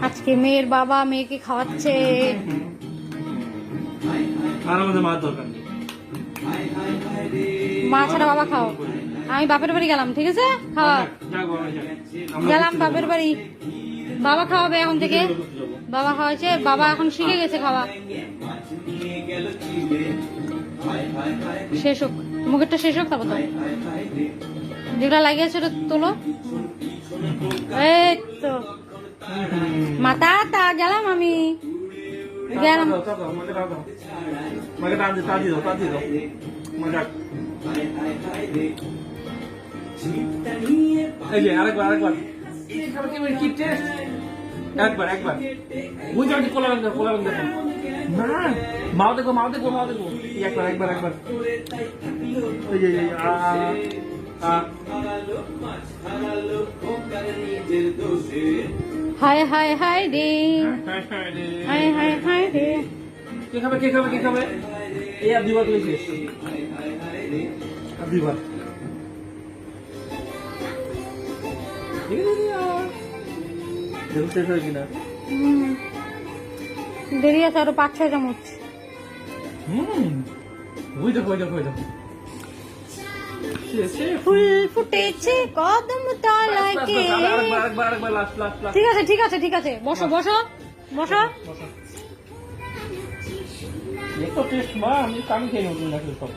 আজকে মেয়ের বাবা মেয়েকে খাওয়াচ্ছে। আর আমাদের মার দরকার নেই, মা ছাড়া বাবা খাও। আমি বাপের বাড়ি গেলাম, ঠিক আছে? খাওয়া গেলাম বাপের বাড়ি, বাবা খাওয়াবে এখন থেকে। বাবা খাওয়াচ্ছে, বাবা এখন শিখে গেছে খাওয়া। শেষ হোক মুখেরটা, শেষ হোক তারপর তো যেটা লাগিয়েছে ওটা তোলো। এই তো মাথা তা গেলাম আমি, গেলাম। এই যে আরেকবার আরেকবার কি টেস্ট, একবার একবার বুঝে আমি কোলা রঙ দেখো না, মাও দেখো মাও দেখো মাও দেখো, একবার একবার একবার এই যে হায় হায় হায় রে, হায় হায় হায় রে। কে খাবে কে খাবে কে খাবে? এই আর দুবার করে শেষ, আর দুবার দেখো শেষ হয় কিনা। দেরি আছে আরো 5-6 চামচ। ওই দেখো ওই দেখো ওই দেখো ফুল ফুটেছে কদম তলায় কে। ঠিক আছে ঠিক আছে ঠিক আছে, বসো বসো বসো। টেস্ট মা, আমি কামি খেয়ে নেবো সব।